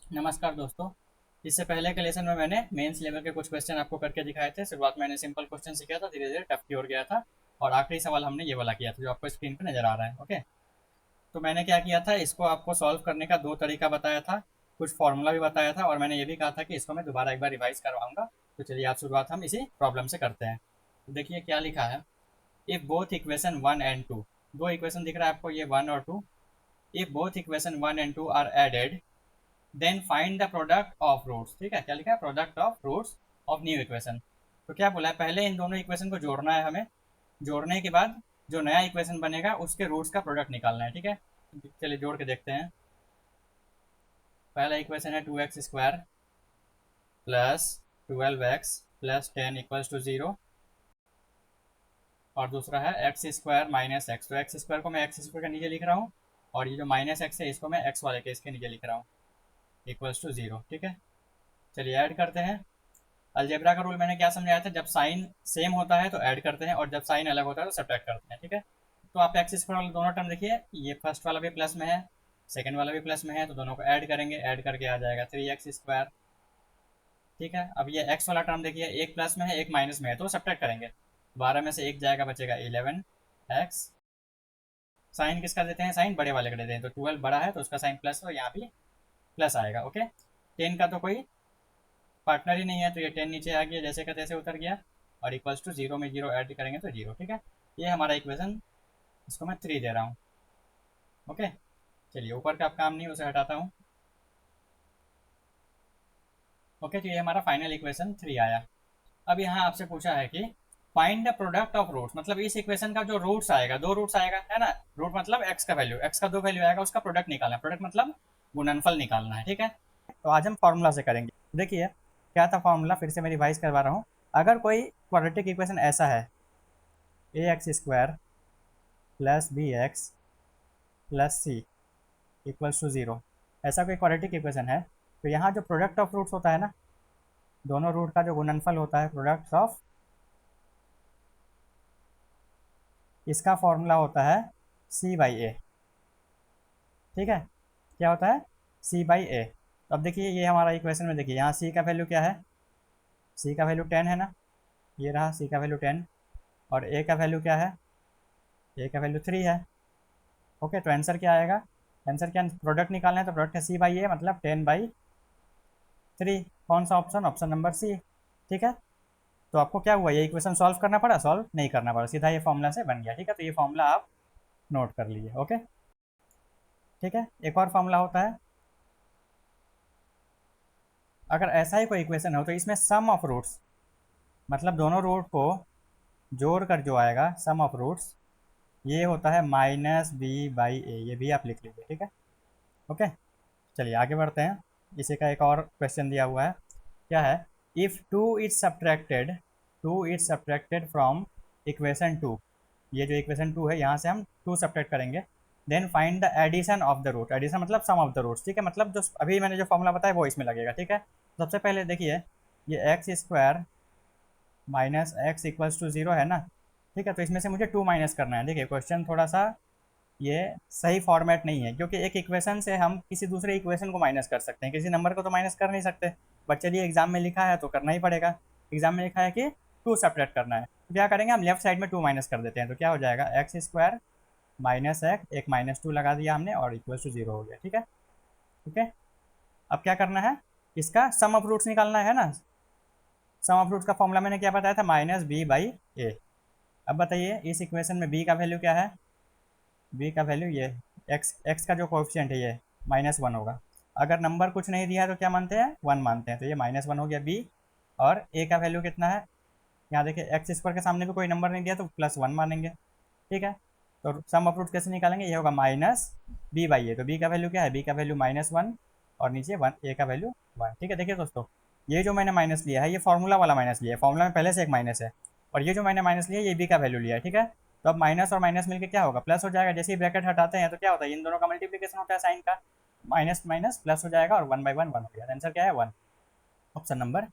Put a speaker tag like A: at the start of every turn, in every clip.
A: नमस्कार दोस्तों। इससे पहले के लेसन में मैंने मेंस लेवल के कुछ क्वेश्चन आपको करके दिखाए थे। शुरुआत में मैंने सिंपल क्वेश्चन से किया था, धीरे धीरे टफ की ओर गया था और आखिरी सवाल हमने ये वाला किया था जो आपको स्क्रीन पे नजर आ रहा है। ओके, तो मैंने क्या किया था, इसको आपको सॉल्व करने का दो तरीका बताया था, कुछ फॉर्मूला भी बताया था और मैंने ये भी कहा था कि इसको मैं दोबारा एक बार रिवाइज करवाऊंगा। तो चलिए आज शुरुआत हम इसी प्रॉब्लम से करते हैं। तो देखिए क्या लिखा है। If both equation one and two, दो इक्वेशन दिख रहा है आपको, ये वन और two. If both equation one and two are added then find the product of roots. ठीक है, क्या लिखा है, product of roots of new equation. तो क्या बोला है, पहले इन दोनों इक्वेशन को जोड़ना है हमें। जोड़ने के बाद जो नया इक्वेशन बनेगा उसके रूट्स का प्रोडक्ट निकालना है। ठीक है, चलिए जोड़ के देखते हैं। पहला इक्वेशन है 2x² plus 12x plus 10 equals to 0। और दूसरा है x² माइनस एक्स। तो एक्स स्क्वायर को मैं एक्स स्क्वायर के नीचे लिख रहा हूँ और ये जो माइनस एक्स है इसको मैं एक्स वाले के इसके नीचे लिख रहा हूँ, इक्वल्स टू 0। ठीक है, चलिए ऐड करते हैं। अलजेब्रा का रूल मैंने क्या समझाया था, जब साइन सेम होता है तो ऐड करते हैं और जब साइन अलग होता है तो सब्ट्रैक्ट करते हैं। ठीक है, तो आप एक्स स्क्वायर वाले दोनों टर्म देखिए, ये फर्स्ट वाला भी प्लस में है, सेकंड वाला भी प्लस में है, तो दोनों को ऐड करेंगे, ऐड करके आ जाएगा 3x²। ठीक है, अब ये x वाला टर्म देखिए, एक प्लस में है एक माइनस में है, तो सब्ट्रैक्ट करेंगे। 12 में से एक जाएगा, बचेगा 11x। साइन किसका देते हैं, साइन बड़े वाले का देते हैं, तो 12 बड़ा है तो उसका साइन प्लस, तो यहाँ भी प्लस आएगा। ओके, 10 का तो कोई पार्टनर ही नहीं है तो ये 10 नीचे आ गया, जैसे का तैसे उतर गया, और इक्वल्स टू 0 में 0 ऐड करेंगे तो 0। ठीक है, ये हमारा इक्वेशन, इसको मैं 3 दे रहा हूँ। ओके, चलिए ऊपर का अब काम नहीं, उसे हटाता हूँ। ओके, तो ये हमारा फाइनल इक्वेशन 3 आया। अब यहाँ आपसे पूछा है कि find the product of roots, मतलब इस इक्वेशन का जो रूट्स आएगा, दो रूट्स आएगा है ना। रूट मतलब एक्स का वैल्यू, एक्स का दो वैल्यू आएगा, उसका प्रोडक्ट निकालना है। प्रोडक्ट मतलब गुणनफल निकालना है। ठीक है, तो आज हम फॉर्मूला से करेंगे। देखिए क्या था फॉर्मूला, फिर से मैं रिवाइज करवा रहा हूँ। अगर कोई क्वाड्रेटिक इक्वेशन ऐसा है, ax² plus bx plus c equals to 0, ऐसा कोई क्वाड्रेटिक इक्वेशन है, तो यहाँ जो प्रोडक्ट ऑफ रूट्स होता है ना, दोनों रूट का जो गुणनफल होता है, प्रोडक्ट ऑफ, इसका फॉर्मूला होता है c/a। ठीक है, क्या होता है, c/a। तो अब देखिए ये हमारा इक्वेशन में देखिए, यहाँ c का वैल्यू क्या है, c का वैल्यू 10 है ना, ये रहा c का वैल्यू 10। और a का वैल्यू क्या है, a का वैल्यू 3 है। ओके, तो आंसर क्या आएगा, आंसर क्या, प्रोडक्ट निकालना है तो प्रोडक्ट है c/a, मतलब 10/3। कौन सा ऑप्शन, ऑप्शन नंबर सी। ठीक है, तो आपको क्या हुआ, ये इक्वेशन सॉल्व करना पड़ा, सॉल्व नहीं करना पड़ा, सीधा ये फॉर्मूला से बन गया। ठीक है, तो ये फॉर्मूला आप नोट कर लीजिए। ओके, ठीक है, एक और फॉर्मूला होता है, अगर ऐसा ही कोई इक्वेशन हो तो इसमें सम ऑफ रूट्स, मतलब दोनों रूट को जोड़ कर जो आएगा सम ऑफ रूट्स, ये होता है -b/a। ये भी आप लिख लीजिए। ठीक है, ओके, चलिए आगे बढ़ते हैं। इसी का एक और क्वेश्चन दिया हुआ है, क्या है, if two is subtracted from equation two. ये जो इक्वेशन टू है यहाँ से हम टू सब्ट्रैक्ट करेंगे। Then find the addition of the root, addition मतलब सम ऑफ द रूट्स। ठीक है, मतलब जो अभी मैंने जो फॉर्मूला बताया वो इसमें लगेगा। ठीक है, सबसे पहले देखिए, ये x² minus x equals to 0 है ना। ठीक है, तो इसमें से मुझे 2 माइनस करना है। देखिए क्वेश्चन थोड़ा सा ये सही फॉर्मेट नहीं है, क्योंकि एक इक्वेशन से हम किसी दूसरे इक्वेशन को माइनस कर सकते हैं, किसी नंबर को तो माइनस कर नहीं सकते। बट चलिए एग्जाम में लिखा है तो करना ही पड़ेगा। एग्जाम में लिखा है कि 2 सब्ट्रैक्ट करना है, तो क्या करेंगे, हम लेफ्ट साइड में 2 माइनस कर देते हैं, तो क्या हो जाएगा, x² माइनस एक्स, एक -2 लगा दिया हमने और इक्वल टू 0 हो गया। ठीक है, ठीक है, अब क्या करना है, इसका सम ऑफ रूट्स निकालना है ना। सम ऑफ रूट्स का फॉर्मूला मैंने क्या बताया था, -b/a। अब बताइए इस इक्वेशन में b का वैल्यू क्या है, b का वैल्यू ये x का जो कोएफिशिएंट है ये -1 होगा। अगर नंबर कुछ नहीं दिया है तो क्या मानते हैं, 1 मानते हैं, तो ये -1 हो गया b। और a का वैल्यू कितना है, यहाँ देखिए x² के सामने भी कोई नंबर नहीं दिया तो +1 मानेंगे। ठीक है, तो सम ऑफ रूट्स कैसे निकालेंगे, ये होगा -b/a। तो b का वैल्यू क्या है, b का वैल्यू -1 और नीचे 1, a का वैल्यू 1। ठीक है, देखिए दोस्तों, ये जो मैंने माइनस लिया है ये फॉर्मूला वाला माइनस लिया है, फॉर्मूला में पहले से एक माइनस है, और ये जो मैंने माइनस लिया है ये b का वैल्यू लिया है। ठीक है, तो अब माइनस और माइनस मिलकर क्या होगा, प्लस हो जाएगा। जैसे ही ब्रैकेट हटाते हैं तो क्या होता है, इन दोनों का मल्टीप्लीकेशन होता है साइन का, माइनस माइनस प्लस हो जाएगा और 1/1 1 हो गया। आंसर क्या है, 1, ऑप्शन नंबर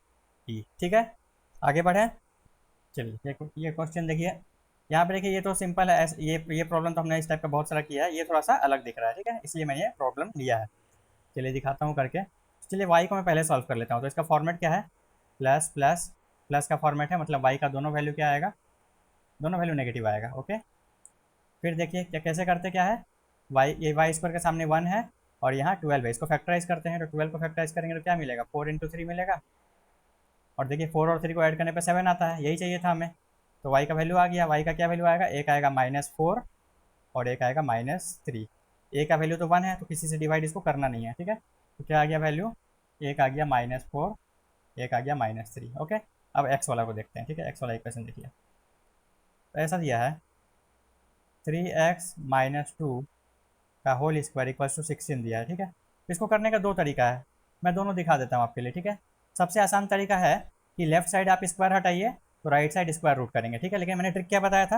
A: ई। ठीक है, आगे बढ़े। चलिए ये क्वेश्चन देखिए, यहाँ पे देखिए, ये तो सिंपल है, ये प्रॉब्लम तो हमने इस टाइप का बहुत सारा किया है, ये थोड़ा सा अलग दिख रहा है। ठीक है, इसलिए मैंने ये प्रॉब्लम लिया है। चलिए दिखाता हूँ करके। चलिए वाई को मैं पहले सॉल्व कर लेता हूँ। तो इसका फॉर्मेट क्या है, प्लस प्लस प्लस का फॉर्मेट है, मतलब वाई का दोनों वैल्यू क्या आएगा, दोनों वैल्यू नेगेटिव आएगा। ओके, फिर देखिए क्या कैसे करते क्या है, वाई, ये वाई स्क्वायर के सामने 1 है और यहाँ 12 है, इसको फैक्टराइज करते हैं। तो 12 को फैक्टराइज करेंगे तो क्या मिलेगा, 4 × 3 मिलेगा। और देखिए 4 और 3 को ऐड करने पे 7 आता है, यही चाहिए था हमें। तो वाई का वैल्यू आ गया, वाई का क्या वैल्यू आएगा, एक आएगा -4 और एक आएगा -3। ए का वैल्यू तो 1 है तो किसी से डिवाइड इसको करना नहीं है, ठीक है। तो क्या आ गया वैल्यू, एक आ गया -4, एक आ गया -3। ओके, अब एक्स वाला को देखते हैं, ठीक है। एक्स वाला इक्वेशन देखिए, तो ऐसा दिया है 3x-2 का होल स्क्वायर इक्वल्स टू 16 दिया है, ठीक है। तो इसको करने का दो तरीका है, मैं दोनों दिखा देता हूँ आपके लिए, ठीक है। सबसे आसान तरीका है कि लेफ्ट साइड आप स्क्वायर हटाइए तो राइट साइड स्क्वायर रूट करेंगे, ठीक है। लेकिन मैंने ट्रिक क्या बताया था,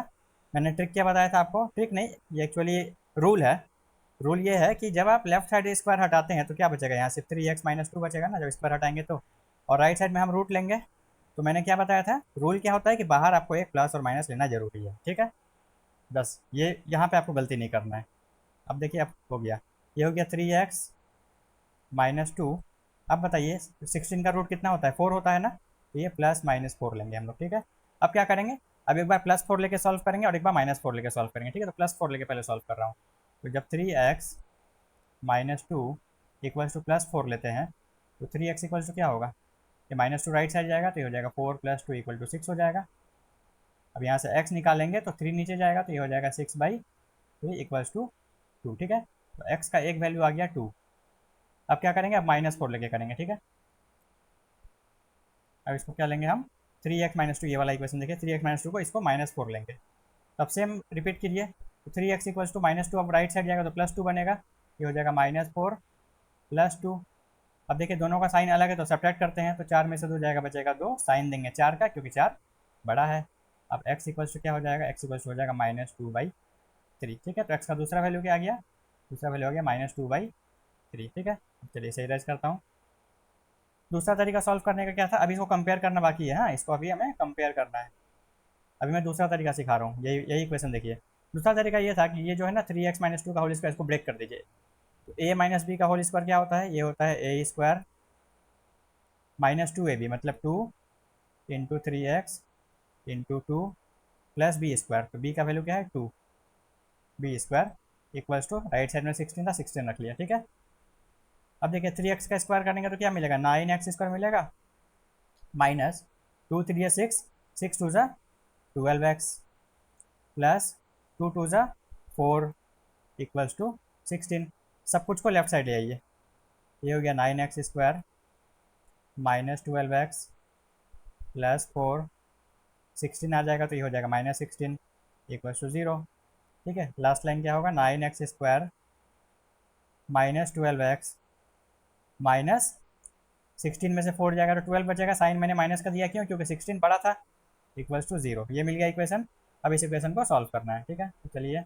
A: मैंने ट्रिक क्या बताया था आपको, ट्रिक नहीं, ये एक्चुअली रूल है। रूल ये है कि जब आप लेफ्ट साइड स्क्वायर हटाते हैं तो क्या बचेगा, यहाँ सिर्फ 3x-2 बचेगा ना जब स्क्वायर हटाएंगे तो, और राइट साइड में हम रूट लेंगे। तो मैंने क्या बताया था, रूल क्या होता है कि बाहर आपको एक प्लस और माइनस लेना जरूरी है, ठीक है। बस ये यहाँ पे आपको गलती नहीं करना है। अब देखिए अब हो गया, ये हो गया 3x-2। अब बताइए 16 का रूट कितना होता है, 4 होता है ना, तो ये +-4 लेंगे हम लोग, ठीक है। अब क्या करेंगे, अब एक बार +4 लेके सॉल्व करेंगे और एक बार -4 लेके सॉल्व करेंगे, ठीक है। तो +4 लेके पहले सॉल्व कर रहा हूँ। तो जब 3x-2 इक्वल्स टू +4 लेते हैं तो 3x इक्वल्स टू क्या होगा, ये -2 राइट साइड जाएगा तो ये हो जाएगा 4 + 2 = 6 हो जाएगा। अब यहाँ से x निकालेंगे तो 3 नीचे जाएगा तो ये हो जाएगा 6/3 इक्वल्स टू 2, ठीक है। तो x का एक वैल्यू आ गया 2। अब क्या करेंगे, अब -4 लेके करेंगे, ठीक है। अब इसको क्या लेंगे हम, 3x-2, ये वाला इक्वेशन देखिए, 3x-2 को इसको -4 लेंगे। तब सेम रिपीट कीजिए, तो 3x इक्वल्स टू -2, अब राइट साइड जाएगा तो +2 बनेगा, ये हो जाएगा -4 + 2। अब देखिए दोनों का साइन अलग है तो सब्ट्रैक्ट करते हैं, तो 4 में से 2 जाएगा, बचेगा 2, साइन देंगे 4 का क्योंकि 4 बड़ा है। अब x इक्वल्स टू क्या हो जाएगा, x इक्वल्स हो जाएगा -2/3, ठीक है। तो x का दूसरा वैल्यू क्या आ गया, दूसरा वैल्यू आ गया -2/3, ठीक है। अब चलिए इसे इरेज करता हूँ। दूसरा तरीका सॉल्व करने का क्या था, अभी इसको कंपेयर करना बाकी है, हाँ इसको अभी हमें कंपेयर करना है। अभी मैं दूसरा तरीका सिखा रहा हूँ, यही यही इक्वेशन देखिए। दूसरा तरीका ये था कि ये जो है ना 3x-2 का होल स्क्वायर, इसको ब्रेक कर दीजिए। तो a-b का होल स्क्वायर क्या होता है, ये होता है a² -2ab, मतलब 2 × 3x × 2 + b²। तो b का वैल्यू क्या है 2, b² equals to, right side में 16 था, 16 रख लिया, ठीक है। अब देखिए 3x का स्क्वायर करेंगे तो क्या मिलेगा, 9x² मिलेगा, माइनस 2 3 या 6, 6 2 12x प्लस 2 2 4 इक्वल्स टू 16। सब कुछ को लेफ्ट साइड ले आइए, ये हो गया 9x² -12x प्लस 4, 16 आ जाएगा तो ये हो जाएगा -16 इक्वल्स टू 0, ठीक है। लास्ट लाइन क्या होगा, 9x² -12x माइनस 16 में से 4 जाएगा तो 12 बचेगा, साइन मैंने माइनस का दिया क्यों, क्योंकि 16 बड़ा था, इक्वल्स टू 0। ये मिल गया इक्वेशन। अब इस इक्वेशन को सॉल्व करना है, ठीक है। तो चलिए,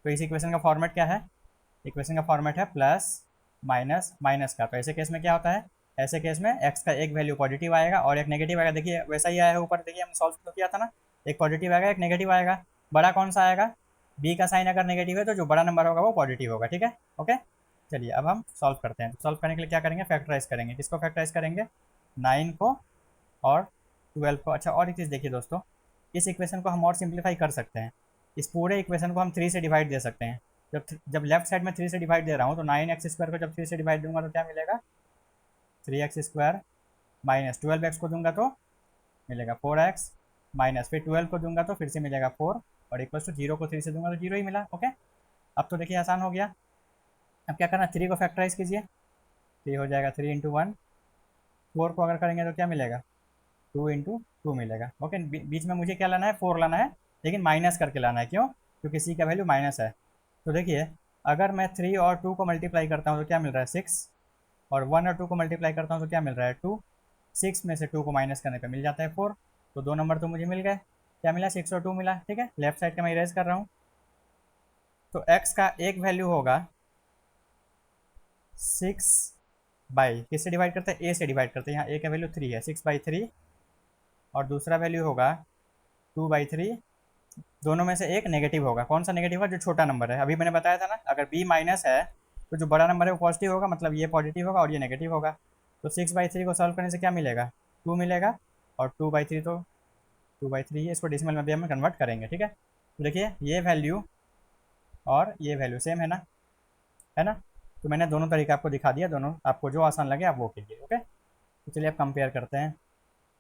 A: तो इस इक्वेशन का फॉर्मेट क्या है, इक्वेशन का फॉर्मेट है प्लस माइनस माइनस का। तो ऐसे केस में क्या होता है, ऐसे केस में x का एक वैल्यू पॉजिटिव आएगा और एक नेगेटिव आएगा। देखिए वैसा ही आया है ऊपर, देखिए हमने सॉल्व तो किया था ना, एक पॉजिटिव आएगा एक नेगेटिव आएगा। बड़ा कौन सा आएगा, b का साइन अगर नेगेटिव है तो जो बड़ा नंबर होगा वो पॉजिटिव होगा, ठीक है। ओके, चलिए अब हम सॉल्व करते हैं। सॉल्व करने के लिए क्या करेंगे, फैक्टराइज करेंगे। किसको फैक्टराइज करेंगे, 9 को और 12 को। अच्छा और एक चीज़ देखिए दोस्तों, इस इक्वेशन को हम और सिंप्लीफाई कर सकते हैं। इस पूरे इक्वेशन को हम 3 से डिवाइड दे सकते हैं। जब लेफ्ट साइड में 3 से डिवाइड दे रहा हूँ तो 9x² को जब 3 से डिवाइड दूंगा तो क्या मिलेगा, 3x² माइनस 12x को दूंगा तो मिलेगा 4x, माइनस फिर 12 को दूंगा तो फिर से मिलेगा 4, और इक्वल्स टू 0 को 3 से दूंगा तो 0 ही मिला। ओके, अब तो देखिए आसान हो गया। अब क्या करना, 3 को फैक्टराइज कीजिए, 3 हो जाएगा 3 × 1। 4 को अगर करेंगे तो क्या मिलेगा, 2 × 2 मिलेगा। ओके, बीच में मुझे क्या लाना है, 4 लाना है, लेकिन माइनस करके लाना है, क्यों, क्योंकि c का वैल्यू माइनस है। तो देखिए अगर मैं 3 और 2 को मल्टीप्लाई करता हूँ तो क्या मिल रहा है 6, और 1 और 2 को मल्टीप्लाई करता हूँ तो क्या मिल रहा है 2। 6 में से 2 को माइनस करने पर मिल जाता है 4। तो दो नंबर तो मुझे मिल गए, क्या मिला, 6 और 2 मिला, ठीक है। लेफ्ट साइड का मैं इरेज कर रहा हूँ। तो x का एक वैल्यू होगा 6 किससे डिवाइड करते हैं, a से डिवाइड करते हैं। यहाँ a का वैल्यू 3 है, 6/3, और दूसरा वैल्यू होगा 2/3। दोनों में से एक नेगेटिव होगा, कौन सा नेगेटिव है, जो छोटा नंबर है। अभी मैंने बताया था ना, अगर b माइनस है तो जो बड़ा नंबर है वो पॉजिटिव होगा, मतलब ये पॉजिटिव होगा और ये नेगेटिव होगा। तो 6/3 को सॉल्व करने से क्या मिलेगा, 2 मिलेगा, और 2/3 तो 2/3 है, इसको डेसिमल में भी हम कन्वर्ट करेंगे। ठीक है, तो देखिए ये वैल्यू और ये वैल्यू सेम है ना। तो मैंने दोनों तरीके आपको दिखा दिया, दोनों आपको जो आसान लगे आप वो कीजिए। ओके, तो चलिए अब कंपेयर करते हैं।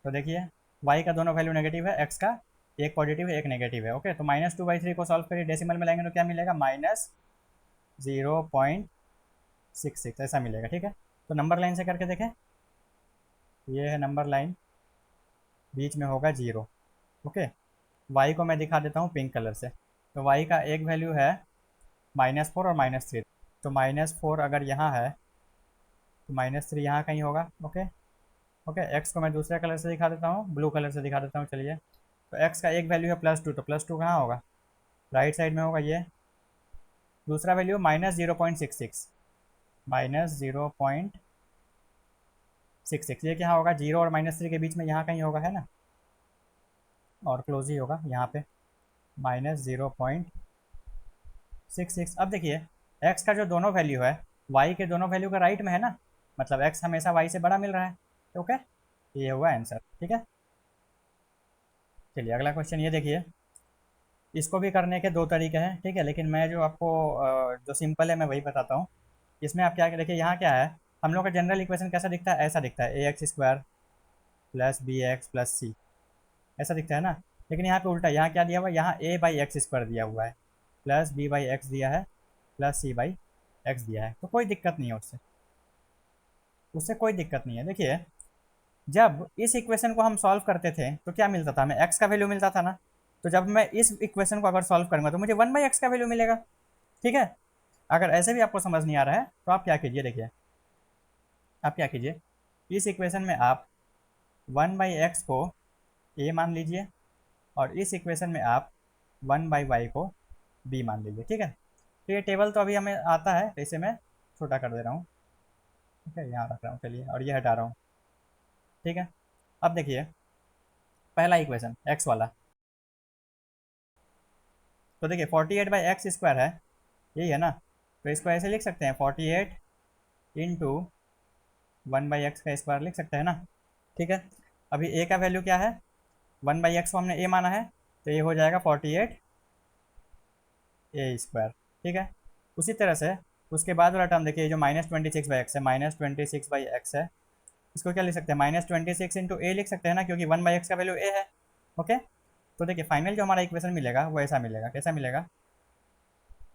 A: तो देखिए y का दोनों वैल्यू नेगेटिव है, x का एक पॉजिटिव है एक नेगेटिव है। ओके, तो -2/3 को सॉल्व करिए, डेसिमल में लाएंगे तो क्या मिलेगा, -0.66 ऐसा मिलेगा। ठीक है, तो नंबर लाइन से करके देखें, ये है नंबर लाइन, बीच में होगा 0। ओके, y को मैं दिखा देता हूँ पिंक कलर से। तो y का एक वैल्यू है -4 और -3। तो -4 अगर यहाँ है तो -3 यहाँ कहीं होगा। ओके ओके, x को मैं दूसरे कलर से दिखा देता हूँ, ब्लू कलर से दिखा देता हूँ। चलिए, तो x का एक वैल्यू है +2, तो +2 कहाँ होगा, राइट साइड में होगा। ये दूसरा वैल्यू -0.66, -0.66 ये क्या होगा, 0 और -3 के बीच में यहाँ कहीं होगा, है ना, और क्लोज ही होगा यहाँ पे, -0.66। अब देखिए x का जो दोनों वैल्यू है y के दोनों वैल्यू का राइट में है ना, मतलब x हमेशा y से बड़ा मिल रहा है। ओके, ये हुआ आंसर। ठीक है, चलिए अगला क्वेश्चन ये देखिए, इसको भी करने के दो तरीके हैं। ठीक है, लेकिन मैं जो आपको जो सिंपल है मैं वही बताता हूँ। इसमें आप क्या देखिए, यहाँ क्या है, हम लोग का जनरल इक्वेशन कैसा दिखता है, ऐसा दिखता है, ax² + bx + c, ऐसा दिखता है ना। लेकिन यहाँ पे उल्टा, यहाँ क्या दिया हुआ है, यहाँ a/x² दिया हुआ है, प्लस b/x दिया है, प्लस c/x दिया है। तो कोई दिक्कत नहीं है उससे, उससे कोई दिक्कत नहीं है। देखिए जब इस इक्वेशन को हम सॉल्व करते थे तो क्या मिलता था हमें, x का वैल्यू मिलता था ना। तो जब मैं इस इक्वेशन को अगर सॉल्व करूंगा तो मुझे 1/x का वैल्यू मिलेगा। ठीक है, अगर ऐसे भी आपको समझ नहीं आ रहा है तो आप क्या कीजिए, देखिए आप क्या कीजिए, इस इक्वेशन में आप 1/x को a मान लीजिए, और इस इक्वेशन में आप 1/y को b मान लीजिए। ठीक है, तो ये टेबल तो अभी हमें आता है, तो इसे मैं छोटा कर दे रहा हूँ। ठीक है, यहाँ रख रहा हूँ, चलिए, और ये हटा रहा हूँ। ठीक है, अब देखिए पहला इक्वेशन x वाला, तो देखिए 48/x² है, यही है ना। तो इसको ऐसे लिख सकते हैं, 48 इंटू 1/x का स्क्वायर लिख सकते हैं ना। ठीक है, अभी a का वैल्यू क्या है, 1/x को हमने a माना है, तो ये हो जाएगा 48a²। ठीक है, उसी तरह से उसके बाद वाला टर्म देखिए, जो -26/x है, -26/x है, इसको क्या लिख सकते हैं, -26 इंटू a लिख सकते हैं ना, क्योंकि 1/x का वैल्यू a है। ओके, तो देखिए फाइनल जो हमारा इक्वेशन मिलेगा वो ऐसा मिलेगा, कैसा मिलेगा,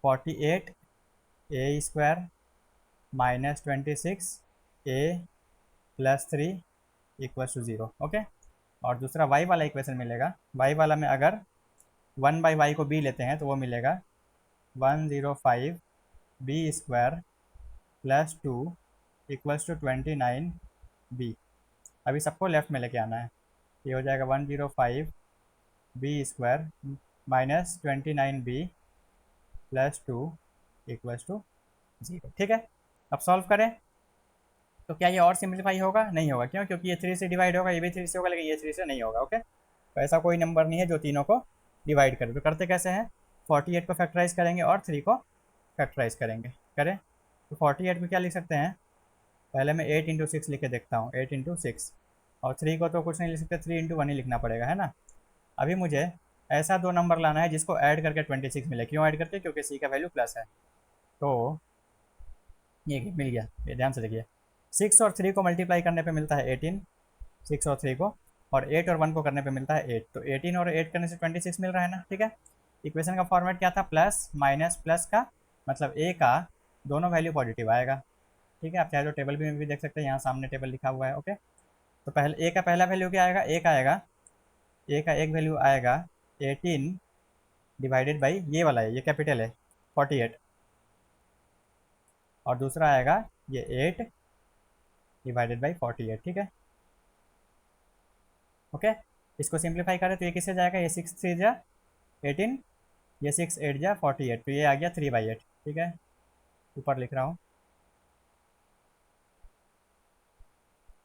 A: 48a² -26a + 3 = 0। ओके, और दूसरा y वाला इक्वेशन मिलेगा, y वाला में अगर 1/y को b लेते हैं तो वो मिलेगा 105b² + 2 = 29b। अभी सबको लेफ्ट में लेके आना है, ये हो जाएगा 105b² -29b + 2 = 0। ठीक है, अब सॉल्व करें तो क्या ये और सिंप्लीफाई होगा, नहीं होगा, क्यों, क्योंकि ये 3 से डिवाइड होगा, ये भी 3 से होगा, लेकिन ये 3 से नहीं होगा। ओके, तो ऐसा कोई नंबर नहीं है जो तीनों को डिवाइड करे। तो करते कैसे हैं, 48 को फैक्टराइज करेंगे और 3 को फैक्टराइज करेंगे। करें तो 48 में क्या लिख सकते हैं, पहले मैं 8 × 6 लिख के देखता हूँ, 8 × 6, और 3 को तो कुछ नहीं लिख सकते, 3 × 1 ही लिखना पड़ेगा, है ना। अभी मुझे ऐसा दो नंबर लाना है जिसको ऐड करके 26 मिले, क्यों ऐड करके, क्योंकि सी का वैल्यू प्लस है। तो ये मिल गया, ये ध्यान से देखिए, 6 और 3 को मल्टीप्लाई करने पे मिलता है 18, 6 और 3 को, और 8 और 1 को करने पे मिलता है 8, तो 18 और 8 करने से 26 मिल रहा है ना। ठीक है, इक्वेशन का फॉर्मेट क्या था, प्लस माइनस प्लस का, मतलब a का दोनों वैल्यू पॉजिटिव आएगा। ठीक है, आप चाहे तो टेबल में भी देख सकते हैं, यहाँ सामने टेबल लिखा हुआ है। ओके, तो पहले a का पहला वैल्यू क्या आएगा, a का एक वैल्यू आएगा 18 डिवाइडेड बाई ये वाला है, ये कैपिटल है 48, और दूसरा आएगा ये 8 डिवाइडेड बाई 48। ठीक है, ओके, इसको सिंप्लीफाई करें तो ये किससे जाएगा, ये 6 3 जा 18, ये 6 8 जा 48, तो ये आ गया 3/8। ठीक है, ऊपर लिख रहा हूँ,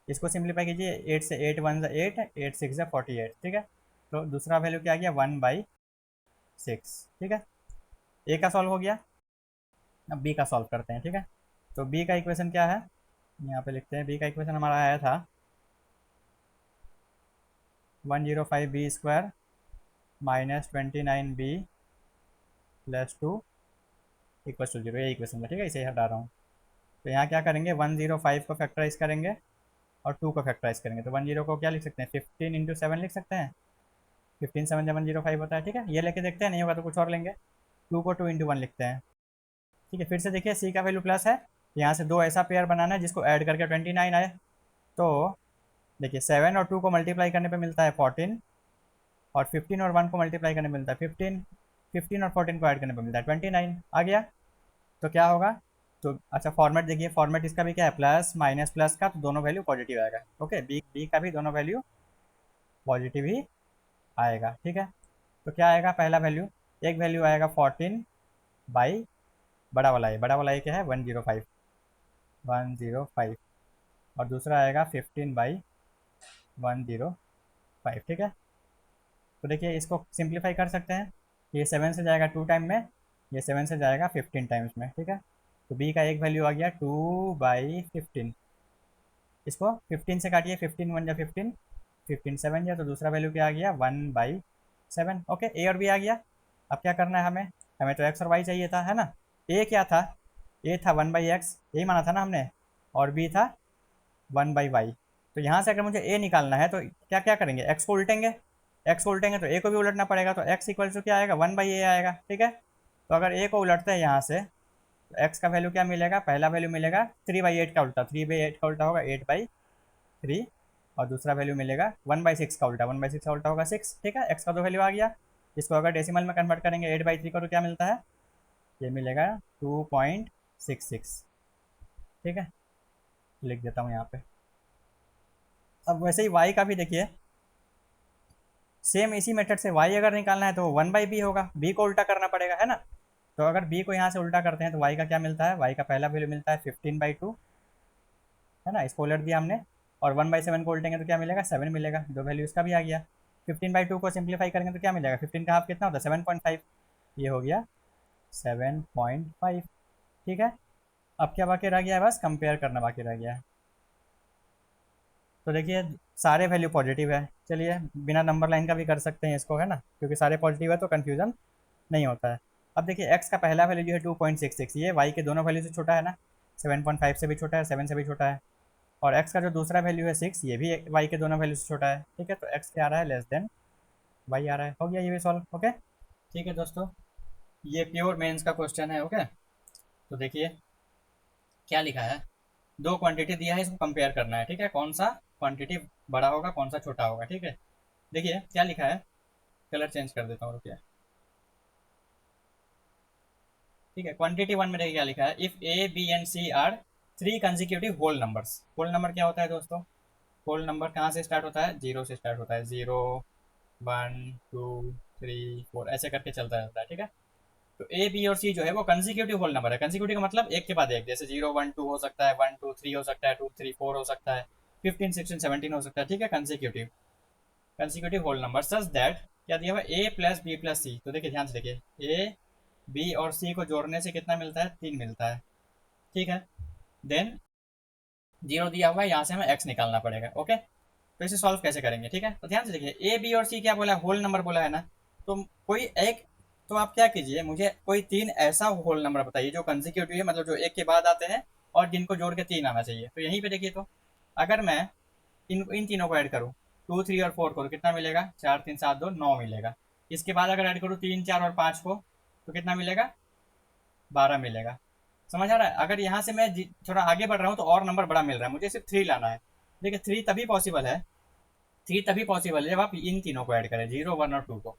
A: इसको सिंप्लीफाई कीजिए, 8 से 8 1 जा 8, 8 6 जा 48। ठीक है, तो दूसरा वैल्यू क्या आ गया, 1/6। ठीक है, ए का सॉल्व हो गया, अब बी का सॉल्व करते हैं। ठीक है, तो बी का इक्वेशन क्या है, यहाँ पे लिखते हैं। बी का इक्वेशन हमारा आया था 105b² -29b +2 = 0, ये इक्वेशन है, ठीक है, इसे हटा रहा हूँ। तो यहाँ क्या करेंगे, 105 को फैक्टराइज करेंगे और 2 को फैक्टराइज करेंगे। तो 10 को क्या लिख सकते हैं, 15 × 7 लिख सकते हैं। 15 × 7 = 105 होता है, ठीक है। ये लेके देखते हैं, नहीं होगा तो कुछ और लेंगे। 2 को 2 × 1 लिखते हैं, ठीक है। फिर से देखिए, सी का वैल्यू प्लस है, यहाँ से दो ऐसा पेयर बनाना है जिसको ऐड करके 29 आए। तो देखिए 7 और 2 को मल्टीप्लाई करने पे मिलता है 14, और 15 और 1 को मल्टीप्लाई करने पे मिलता है 15, 15 और 14 को ऐड करने पे मिलता है 29 आ गया। तो क्या होगा, तो अच्छा फॉर्मेट देखिए, फॉर्मेट इसका भी क्या है, प्लस माइनस प्लस का, तो दोनों वैल्यू पॉजिटिव आएगा। ओके, बी बी का भी दोनों वैल्यू पॉजिटिव ही आएगा, ठीक है। तो क्या आएगा, पहला वैल्यू, एक वैल्यू आएगा 14 बड़ा वाला ए, बड़ा वाला ए क्या है, 105, और दूसरा आएगा 15/105, ठीक है। तो देखिए इसको सिंप्लीफाई कर सकते हैं, ये 7 से जाएगा 2 टाइम में, ये 7 से जाएगा 15 टाइम्स में, ठीक है। तो बी का एक वैल्यू आ गया 2/15, इसको 15 से काटिए, 15 × 1 = 15, 15 7 या, तो दूसरा वैल्यू क्या आ गया, 1/7। ओके, ए और बी आ गया। अब क्या करना है हमें, हमें तो एक्स और वाई चाहिए था, है ना। ए क्या था, ए था 1/x, यही माना था ना हमने, और बी था 1/y। तो यहाँ से अगर मुझे ए निकालना है तो क्या क्या करेंगे, एक्स को उल्टेंगे, एक्स को उल्टेंगे तो ए को भी उलटना पड़ेगा, तो एक्स इक्वल टू क्या आएगा, 1/a आएगा, ठीक है। तो अगर ए को उलटते हैं यहाँ से, तो एक्स का वैल्यू क्या मिलेगा, पहला वैल्यू मिलेगा 3/8 का उल्टा, 3/8 का उल्टा होगा 8/3, और दूसरा वैल्यू मिलेगा 1/6 का उल्टा, 1/6 का उल्टा होगा 6, ठीक है। एक्स का दो वैल्यू आ गया। इसको अगर डेसिमल में कन्वर्ट करेंगे 8/3 को, तो क्या मिलता है, ये मिलेगा 2.66, ठीक है। लिख देता हूँ यहाँ पे। अब वैसे ही y का भी देखिए, सेम इसी मेथड से y अगर निकालना है तो 1/b होगा, b को उल्टा करना पड़ेगा, है ना। तो अगर b को यहाँ से उल्टा करते हैं तो y का क्या मिलता है, y का पहला वैल्यू मिलता है 15/2, है ना, इसको उलट दिया हमने। और 1/7 को उल्टेंगे तो क्या मिलेगा, 7 मिलेगा, दो वैल्यू इसका भी आ गया। 15/2 को सिंप्लीफाई करेंगे तो क्या मिलेगा, 15 का हाफ कितना होता है, 7.5, ये हो गया 7.5, ठीक है। अब क्या बाकी रह गया है, बस कंपेयर करना बाकी रह गया है। तो देखिए सारे वैल्यू पॉजिटिव है, चलिए बिना नंबर लाइन का भी कर सकते हैं इसको, है ना, क्योंकि सारे पॉजिटिव है तो कन्फ्यूजन नहीं होता है। अब देखिए x का पहला वैल्यू जो है 2.66, ये y के दोनों वैल्यू से छोटा है ना, 7.5 से भी छोटा है, 7 से भी छोटा है। और x का जो दूसरा वैल्यू है 6, ये भी y के दोनों वैल्यू से छोटा है, ठीक है। तो x क्या आ रहा है, लेस देन y आ रहा है, हो गया ये भी सॉल्व। ओके, ठीक है दोस्तों, ये प्योर मेंस का क्वेश्चन है। ओके, तो देखिए क्या लिखा है, दो क्वांटिटी दिया है, इसको कंपेयर करना है, ठीक है, कौन सा क्वांटिटी बड़ा होगा कौन सा छोटा होगा, ठीक है। देखिए क्या लिखा है, कलर चेंज कर देता हूँ, रुकिए, ठीक है। क्वांटिटी वन में देखिए क्या लिखा है, if a b and c are three consecutive whole numbers. Whole number क्या होता है दोस्तों, होल नंबर कहाँ से स्टार्ट होता है, जीरो से स्टार्ट होता है, 0 1 2 3 4 ऐसे करके चलता रहता है, ठीक है। तो ए बी और सी जो है वो कंजिक्यूटिव होल नंबर है। कंजिक्यूटिव का मतलब एक के बाद एक, जैसे 0 1 2 हो सकता है, 1 2 3 हो सकता है, 2 3 4 हो सकता है, 15 16 17 हो सकता है, ठीक है। Consecutive consecutive whole number such that, क्या दिया हुआ, a plus b plus c. तो देखिए ध्यान से देखिए, ए बी और सी को जोड़ने से कितना मिलता है, 3 मिलता है, ठीक है। देन जीरो दिया हुआ है, यहाँ से हमें एक्स निकालना पड़ेगा। ओके, तो इसे सॉल्व कैसे करेंगे, ठीक है। तो ध्यान से देखिए, ए बी और सी क्या बोला है, होल नंबर बोला है ना। तो कोई एक, तो आप क्या कीजिए, मुझे कोई तीन ऐसा होल नंबर बताइए जो कंसिक्यूटिव है, मतलब जो एक के बाद आते हैं और जिनको जोड़ के 3 आना चाहिए। तो यहीं पे देखिए, तो अगर मैं इन इन तीनों को ऐड करूँ, 2 3 और 4 को, तो कितना मिलेगा, 4 3 7 2 9 मिलेगा। इसके बाद अगर ऐड करूँ 3 4 और 5 को, तो कितना मिलेगा, 12 मिलेगा। समझ आ रहा है। अगर यहाँ से मैं थोड़ा आगे बढ़ रहा हूँ तो और नंबर बड़ा मिल रहा है, मुझे सिर्फ 3 लाना है। देखिए 3 तभी पॉसिबल है, 3 तभी पॉसिबल है जब आप इन तीनों को ऐड करें, 0 1 और 2 को,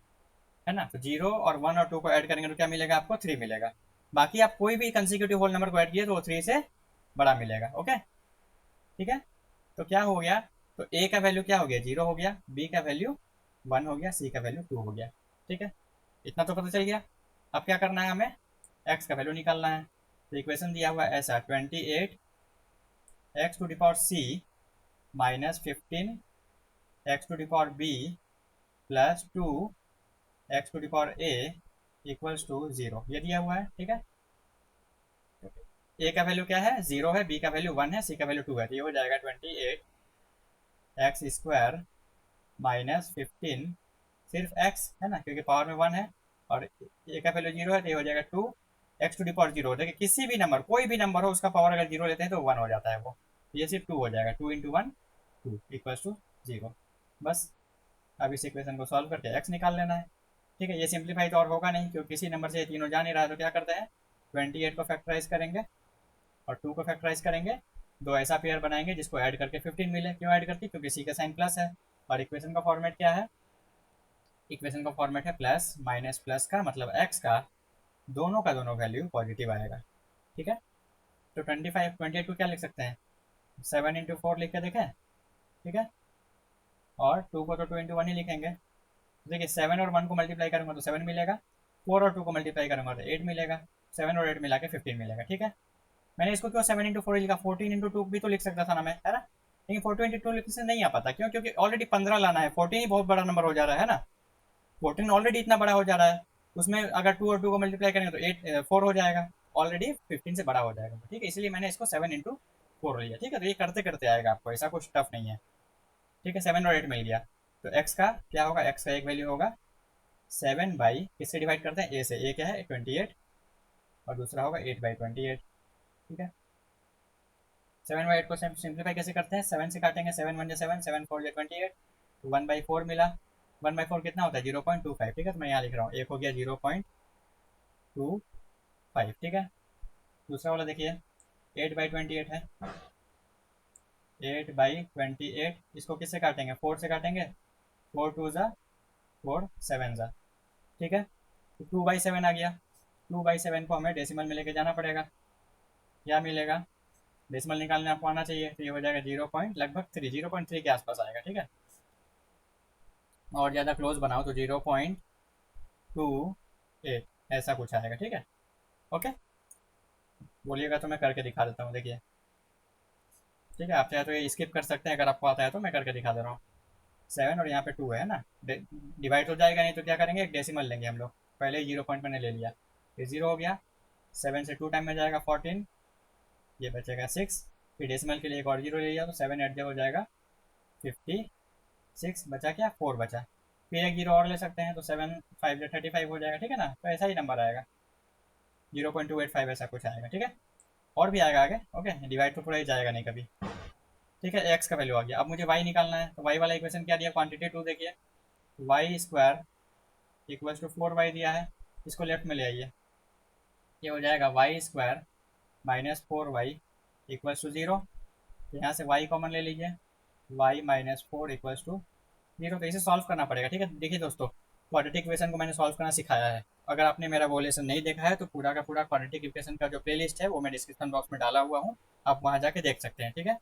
A: है ना। तो 0 और 1 और 2 को ऐड करेंगे तो क्या मिलेगा आपको, 3 मिलेगा। बाकी आप कोई भी कंसिक्यूटिव होल नंबर को ऐड किए तो वो 3 से बड़ा मिलेगा। ओके, ठीक है। तो क्या हो गया, तो ए का वैल्यू क्या हो गया, 0 हो गया, बी का वैल्यू 1 हो गया, सी का वैल्यू 2 हो गया, ठीक है। इतना तो पता चल गया। अब क्या करना है, हमें एक्स का वैल्यू निकालना है। तो इक्वेशन दिया हुआ है ऐसा, 28 x⁻c -15 x⁻b +2 x⁻a = 0, ये दिया हुआ है, ठीक है। ए का वैल्यू क्या है, 0 है, बी का वैल्यू 1 है, सी का वैल्यू 2 है, तो ये हो जाएगा 28x² माइनस 15, सिर्फ x है ना क्योंकि पावर में 1 है, और ए का वैल्यू 0 है, तो ये हो जाएगा 2x⁻0। देखिए किसी भी नंबर, कोई भी नंबर हो, उसका पावर अगर 0 लेते हैं तो 1 हो जाता है वो, तो ये सिर्फ 2 हो जाएगा, 2 × 1 2 इक्वल्स टू 0। बस अब इस इक्वेशन को सॉल्व करके x निकाल लेना है। ठीक है, ये सिंप्लीफाई तो और होगा नहीं क्योंकि किसी नंबर से ये तीनों जा नहीं रहा है, तो क्या करते हैं 28 को फैक्टराइज करेंगे और 2 को फैक्टराइज करेंगे, दो ऐसा पेयर बनाएंगे जिसको ऐड करके 15 मिले। क्यों ऐड करती, क्योंकि सी का साइन प्लस है, और इक्वेशन का फॉर्मेट क्या है, इक्वेशन का फॉर्मेट है प्लस माइनस प्लस का, मतलब x का दोनों का दोनों वैल्यू पॉजिटिव आएगा। ठीक है, तो 28 को क्या लिख सकते हैं, 7 × 4 लिख के देखें। ठीक है, और 2 को तो 2 × 1 ही लिखेंगे। देखिए 7 और 1 को मल्टीप्लाई करूंगा तो 7 मिलेगा, 4 और 2 को मल्टीप्लाई करूंगा तो 8 मिलेगा, 7 और 8 मिला के 15 मिलेगा। ठीक है, मैंने इसको क्यों 7 × 4 लिखा, 14 × 2 भी तो लिख सकता था ना मैं, है ना, लेकिन 14 × 2 लिखने से नहीं आ पाता। क्यों, क्योंकि ऑलरेडी 15 लाना है, 14 ही बहुत बड़ा नंबर हो जा रहा है ना, 14 ऑलरेडी इतना बड़ा हो जा रहा है, उसमें अगर 2 और 2 को मल्टीप्लाई करेंगे तो 4 हो जाएगा, ऑलरेडी 15 से बड़ा हो जाएगा। ठीक है, इसलिए मैंने इसको 7 × 4 लिया। ठीक है, तो ये करते करते आएगा आपको, ऐसा कुछ टफ नहीं है। ठीक है, 7 और 8 मिल गया, तो x का क्या होगा, x का एक वैल्यू होगा 7 बाई, किससे डिवाइड करते हैं, a से, a क्या है 28, और दूसरा होगा 8/28। ठीक है, 7/8 को सिंप्लीफाई कैसे करते हैं, 7 से काटेंगे, 7 × 1 = 7, 7 × 4 = 28, तो 1/4 मिला, 1/4 कितना होता है 0.25। ठीक है, तो मैं यहाँ लिख रहा हूँ, एक हो गया 0.25। ठीक है, दूसरा वाला देखिए 8/28 है, 8/28 इसको किससे काटेंगे, 4 से काटेंगे, 4 2 ज़ा 4 7 ज़ा। ठीक है, तो 2/7 आ गया, 2/7 को हमें डेसिमल में लेके जाना पड़ेगा, क्या मिलेगा, डेसिमल निकालने आपको आना चाहिए, तो ये हो जाएगा 0.3 के आसपास आएगा। ठीक है, और ज़्यादा क्लोज बनाओ तो 0.28 ऐसा कुछ आएगा। ठीक है, ओके, बोलिएगा तो मैं करके दिखा देता हूँ, देखिए। ठीक है, आप चाहे तो ये स्किप कर सकते हैं, अगर आपको आता है तो मैं करके दिखा दे रहा हूँ। 7 और यहाँ पे 2 है ना, डिवाइड हो जाएगा नहीं तो क्या करेंगे, एक डेसिमल लेंगे हम लोग, पहले ही 0 पॉइंट मैंने ले लिया, ये 0 हो गया, 7 से 2 टाइम में जाएगा 14, ये बचेगा 6, फिर डेसिमल के लिए एक और 0 ले लिया तो 7 8 हो जाएगा 56, बचा क्या 4 बचा, फिर एक 0 और ले सकते हैं तो 7 5 × 35 हो जाएगा। ठीक है ना, तो ऐसा ही नंबर आएगा 0.285 ऐसा कुछ आएगा। ठीक है, और भी आएगा आगे, ओके, डिवाइड तो पूरा ही जाएगा नहीं कभी। ठीक है, एक्स का वैल्यू आ गया, अब मुझे वाई निकालना है, तो वाई वाला इक्वेशन क्या दिया, क्वांटिटी 2 देखिए, y² = 4y दिया है, इसको लेफ्ट में ले आइए, ये हो जाएगा y² - 4y = 0, तो यहाँ से y कॉमन ले लीजिए, y - 4 = 0, तो इसे सॉल्व करना पड़ेगा। ठीक है, देखिए दोस्तों, क्वाड्रेटिक इक्वेशन को मैंने सॉल्व करना सिखाया है, अगर आपने मेरा वो लेसन नहीं देखा है तो पूरा का पूरा क्वाड्रेटिक इक्वेशन का जो प्लेलिस्ट है वो मैं डिस्क्रिप्शन बॉक्स में डाला हुआ हूँ, आप वहाँ जाके देख सकते हैं। ठीक है,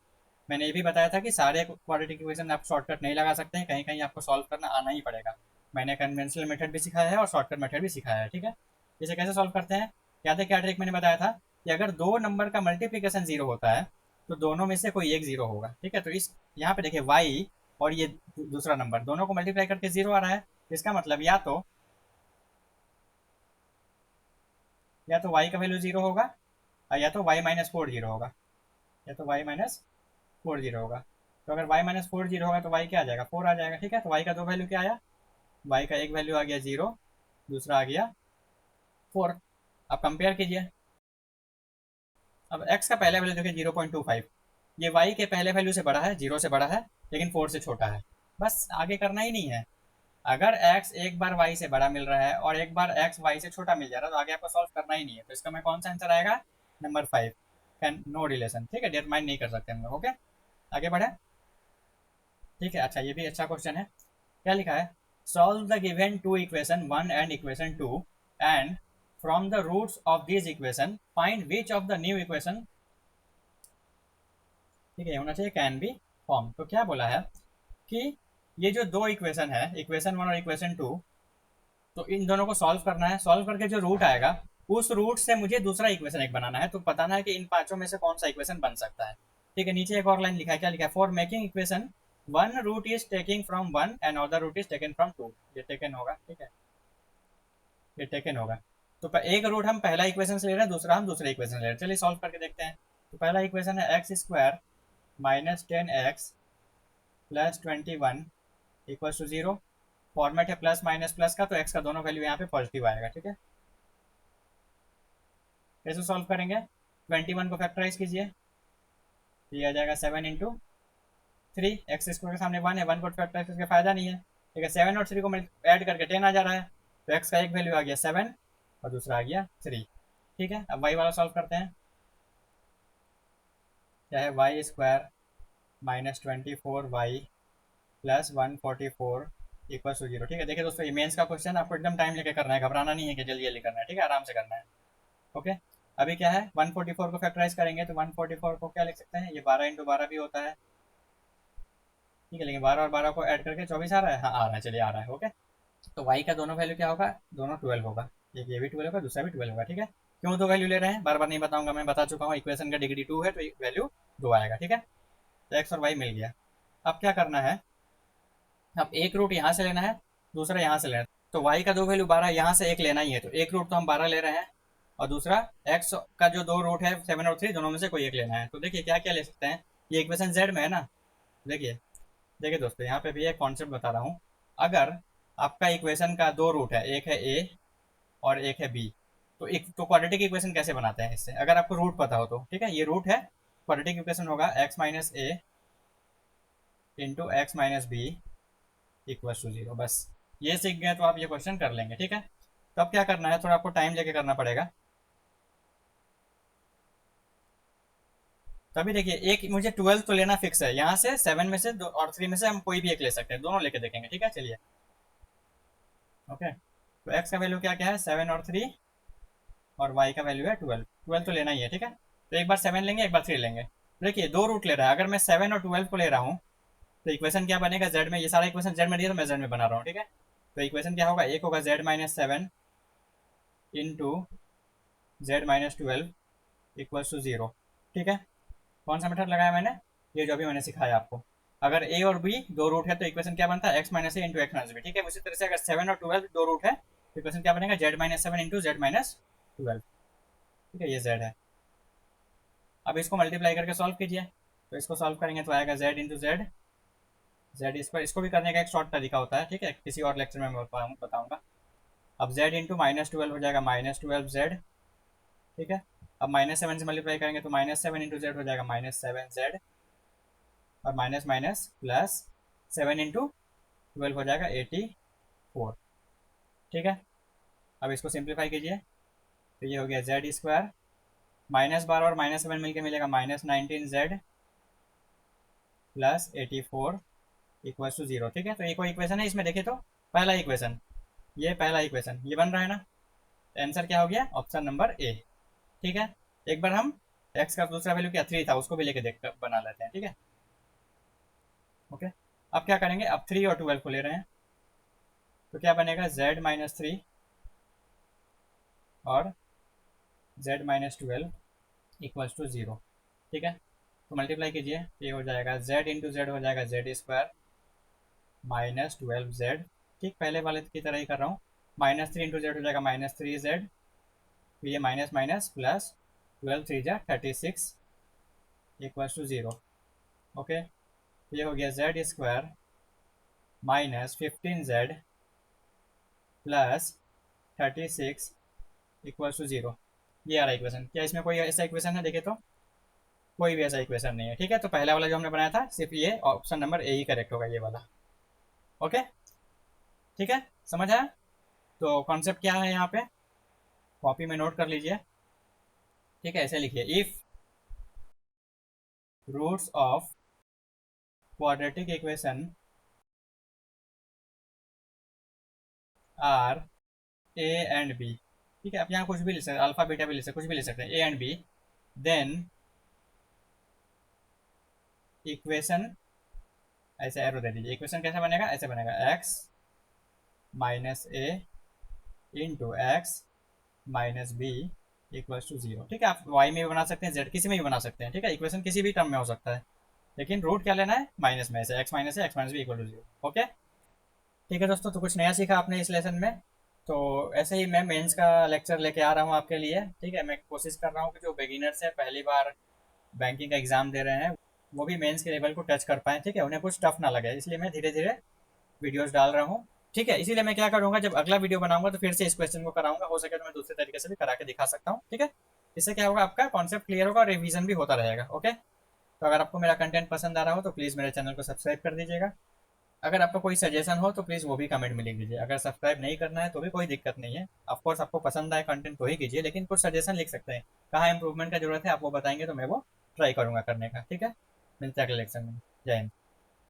A: मैंने ये भी बताया था कि सारे क्वाड्रेटिक इक्वेशन आप शॉर्टकट नहीं लगा सकते हैं, कहीं कहीं आपको सॉल्व करना आना ही पड़ेगा। मैंने कन्वेंशनल मेथड भी सिखाया है और शॉर्टकट मेथड भी सिखाया है। ठीक है, इसे कैसे सॉल्व करते हैं, याद है क्या ट्रिक मैंने बताया था कि अगर दो नंबर का मल्टीप्लीकेशन 0 होता है तो दोनों में से कोई एक 0 होगा। ठीक है, तो इस यहाँ पे देखिए y और ये दूसरा नंबर दोनों को मल्टीप्लाई करके 0 आ रहा है, तो इसका मतलब या तो y का वैल्यू 0 होगा, या तो y - 4 0 होगा, या तो y - 4 0 होगा। तो अगर y - 4 0 होगा तो y क्या आ जाएगा, 4 आ जाएगा। ठीक है, तो y का दो वैल्यू क्या आया, y का एक वैल्यू आ गया 0, दूसरा आ गया 4। अब कंपेयर कीजिए, अब x का पहला वैल्यू देखिए 0.25, ये y के पहले वैल्यू से बड़ा है, 0 से बड़ा है, लेकिन 4 से छोटा है, बस आगे करना ही नहीं है। अगर x एक बार y से बड़ा मिल रहा है और एक बार x y से छोटा मिल जा रहा है तो आगे आपको सॉल्व करना ही नहीं है, तो इसका में कौन सा आंसर आएगा, नंबर 5, कैन नो रिलेशन। ठीक है, डिटरमाइन नहीं कर सकते हम लोग। ओके, आगे बढ़े। ठीक है, अच्छा ये भी अच्छा क्वेश्चन है, क्या लिखा है, solve the given two equation 1 and equation 2 and from the roots of this equation find which of the new equation, ठीक है, होना चाहिए कैन बी फॉर्म। तो क्या बोला है कि ये जो दो इक्वेशन है, इक्वेशन 1 और इक्वेशन 2, तो इन दोनों को सॉल्व करना है, सॉल्व करके जो रूट आएगा उस रूट से मुझे दूसरा इक्वेशन एक बनाना है, तो बताना है कि इन पांचों में से कौन सा इक्वेशन बन सकता है। ठीक है, नीचे एक और लाइन लिखा है, क्या लिखा है, for making equation 1 root is taking from 1 and other root is taken from 2, ये टेकन होगा। ठीक है, ये टेकन होगा, तो एक रूट हम पहला इक्वेशन से ले रहे हैं, दूसरा हम दूसरे इक्वेशन से ले रहे हैं। चलिए सॉल्व करके देखते हैं। तो पहला इक्वेशन है x square minus 10x plus 21 equal to 0। Format है प्लस माइनस प्लस का, तो एक्स का दोनों वैल्यू यहाँ पे पॉजिटिव आएगा। ठीक है, कैसे सॉल्व करेंगे? 21 को फैक्टराइज कीजिए, तो ये आ जाएगा 7 × 3। एक्स स्क्वायर के सामने 1 है, 1 को फैक्टराइज करके फायदा नहीं है। ठीक है, 7 और 3 को ऐड करके 10 आ जा रहा है, तो एक्स का एक वैल्यू आ गया 7 और दूसरा आ गया 3। ठीक है, अब वाई वाला सॉल्व करते हैं। क्या है? Y square minus 24y plus 144 equal to 0। ठीक है, देखिए दोस्तों, ये मेंस का क्वेश्चन आपको एकदम टाइम लेके करना है, घबराना नहीं है कि जल्दी जल्दी करना है। ठीक है, आराम से करना है। ओके, अभी क्या है, 144 को फैक्टराइज करेंगे तो 144 को क्या लिख सकते हैं? ये 12 × 12 भी होता है। ठीक है, लेकिन 12 और 12 को ऐड करके 24 आ रहा है। हाँ आ रहा है, चलिए आ रहा है। ओके, तो y का दोनों वैल्यू क्या होगा? दोनों 12 होगा। एक ये भी 12 होगा, दूसरा भी 12 होगा। ठीक है, क्यों दो वैल्यू ले रहे हैं बार बार नहीं बताऊंगा, मैं बता चुका हूँ। इक्वेशन का डिग्री 2 है तो वैल्यू 2 आएगा। ठीक है, तो एक्स और वाई मिल गया। अब क्या करना है, अब एक रूट यहाँ से लेना है, दूसरा यहाँ से लेना है। तो y का दो वैल्यू 12 है, यहाँ से एक लेना ही है, तो एक रूट तो हम 12 ले रहे हैं, और दूसरा x का जो दो रूट है 7 और 3 दोनों में से कोई एक लेना है। तो देखिए क्या क्या ले सकते हैं, ये इक्वेशन z में है ना। देखिए देखिए दोस्तों, यहाँ पे भी एक कॉन्सेप्ट बता रहा हूँ। अगर आपका इक्वेशन का दो रूट है, एक है a और एक है b, तो एक तो क्वाड्रेटिक इक्वेशन कैसे बनाते हैं इससे, अगर आपको रूट पता हो तो। ठीक है, ये रूट है, क्वाड्रेटिक इक्वेशन होगा x minus a into x minus b equal to 0। बस ये सीख गए तो आप ये क्वेश्चन कर लेंगे। ठीक है, तो अब क्या करना है, थोड़ा आपको टाइम लेके करना पड़ेगा। तभी देखिए, एक मुझे 12 तो लेना फिक्स है, यहाँ से 7 में से और 3 में से हम कोई भी एक ले सकते हैं, दोनों लेके देखेंगे। ठीक है, चलिए। ओके, तो एक्स का वैल्यू क्या क्या है? 7 और 3, और वाई का वैल्यू है 12। 12 तो लेना ही है। ठीक है, तो एक बार 7 लेंगे, एक बार 3 लेंगे। देखिए दो रूट ले रहा है, अगर मैं 7 और 12 को ले रहा हूँ तो इक्वेशन क्या बनेगा? जेड में, ये सारा इक्वेशन जेड में दिया तो मैं जेड में बना रहा हूँ। ठीक है, तो इक्वेशन क्या होगा? एक होगा z minus 7 into z minus 12 equal to 0। ठीक है, कौन सा मेथड लगाया मैंने? ये जो अभी मैंने सिखाया आपको। अगर ए और बी दो रूट है तो इक्वेशन क्या बनता है? X minus a into x minus B. ठीक है, उसी तरह से अगर 7 और 12 दो रूट है तो इक्वेशन क्या बनेगा? Z minus 7 into z minus 12। ठीक है, ये जेड है। अब इसको मल्टीप्लाई करके सॉल्व कीजिए, तो इसको सॉल्व करेंगे तो आएगा Z into Z Z square. इसको भी करने का एक शॉर्ट तरीका होता है। ठीक है, किसी और लेक्चर में मैं बताऊंगा। अब जेड इंटू माइनस 12 हो जाएगा माइनस 12 जेड। ठीक है, अब माइनस 7 से मल्टीप्लाई करेंगे तो माइनस 7 इंटू जेड हो जाएगा माइनस 7 जेड, और माइनस माइनस प्लस 7 इंटू 12 हो जाएगा 84। ठीक है, अब इसको सिंप्लीफाई कीजिए, तो ये हो गया जेड स्क्वायर, माइनस 12 और माइनस 7 मिलकर मिलेगा minus 19 z plus 84 equal to 0। ठीक है, तो ये कोई इक्वेशन है इसमें, देखिए तो पहला इक्वेशन, ये पहला इक्वेशन ये बन रहा है ना। आंसर क्या हो गया? Option number A. ठीक है, एक बार हम एक्स का दूसरा वैल्यू क्या 3 था, उसको भी लेके देख कर बना लेते हैं। ठीक है, ओके, अब क्या करेंगे, अब 3 और 12 को ले रहे हैं, तो क्या बनेगा? z माइनस 3 और z माइनस 12 इक्वल्स टू 0। ठीक है, तो मल्टीप्लाई कीजिए, ये हो जाएगा z इंटू जेड हो जाएगा जेड स्क्वायर माइनस 12z। ठीक, पहले वाले की तरह ही कर रहा हूँ। माइनस 3 इंटू जेड हो जाएगा माइनस 3z, तो ये माइनस माइनस प्लस 12 3 जा 36 इक्वल्स टू 0। ओके, ये हो गया z square minus 15z plus 36 equals to 0। ये आ रहा इक्वेशन। क्या इसमें कोई ऐसा इक्वेशन है? देखिए तो कोई भी ऐसा इक्वेशन नहीं है। ठीक है, तो पहला वाला जो हमने बनाया था सिर्फ ये option number A he correct होगा, ये वाला। ओके, ठीक है, समझ आया? तो कॉन्सेप्ट क्या है यहाँ पे, कॉपी में नोट कर लीजिए। ठीक है, ऐसे लिखिए, if roots of quadratic equation are a and b. ठीक है, आप यहाँ कुछ भी ले सकते हैं, अल्फा बीटा भी ले सकते, कुछ भी ले सकते हैं, a and b, then equation, ऐसे एरो दे दीजिए। इक्वेशन कैसा बनेगा? ऐसे बनेगा, x minus a into x minus b equals to 0। ठीक है, आप वाई में भी बना सकते हैं, जेड किसी में भी बना सकते हैं। ठीक है, इक्वेशन किसी भी टर्म में हो सकता है, लेकिन रूट क्या लेना है? माइनस में, ऐसे x minus a x minus b equal to 0। Okay, ठीक है दोस्तों, तो कुछ नया सीखा आपने इस लेसन में। तो ऐसे ही मैं मेंस का लेक्चर लेके आ रहा हूँ आपके लिए। ठीक है, मैं कोशिश कर रहा हूँ कि जो बिगिनर्स हैं, पहली बार बैंकिंग का एग्ज़ाम दे रहे हैं, वो भी मेंस के लेवल को टच कर पाएँ। ठीक है, उन्हें कुछ टफ ना लगे, इसलिए मैं धीरे धीरे वीडियोस डाल रहा हूँ। ठीक है, इसीलिए मैं क्या करूँगा, जब अगला वीडियो बनाऊंगा तो फिर से इस क्वेश्चन को कराऊंगा, हो सके तो मैं दूसरे तरीके से भी करा के दिखा सकता हूँ। ठीक है, इससे क्या होगा, आपका कॉन्सेप्ट क्लियर होगा और रिवीजन भी होता रहेगा। ओके, तो अगर आपको मेरा कंटेंट पसंद आ रहा हो तो प्लीज़ मेरे चैनल को सब्सक्राइब कर दीजिएगा। अगर आपको कोई सजेशन हो तो प्लीज़ वो भी कमेंट में लिख दीजिए। अगर सब्सक्राइब नहीं करना है तो भी कोई दिक्कत नहीं है, ऑफकोर्स आपको पसंद आए कंटेंट तो ही कीजिए, लेकिन कुछ सजेशन लिख सकते हैं, कहाँ इंप्रूवमेंट का जरूरत है आप वो बताएंगे तो मैं वो ट्राई करूँगा करने का। ठीक है, मिलते हैं अगले लेक्चर में। जय हिंद।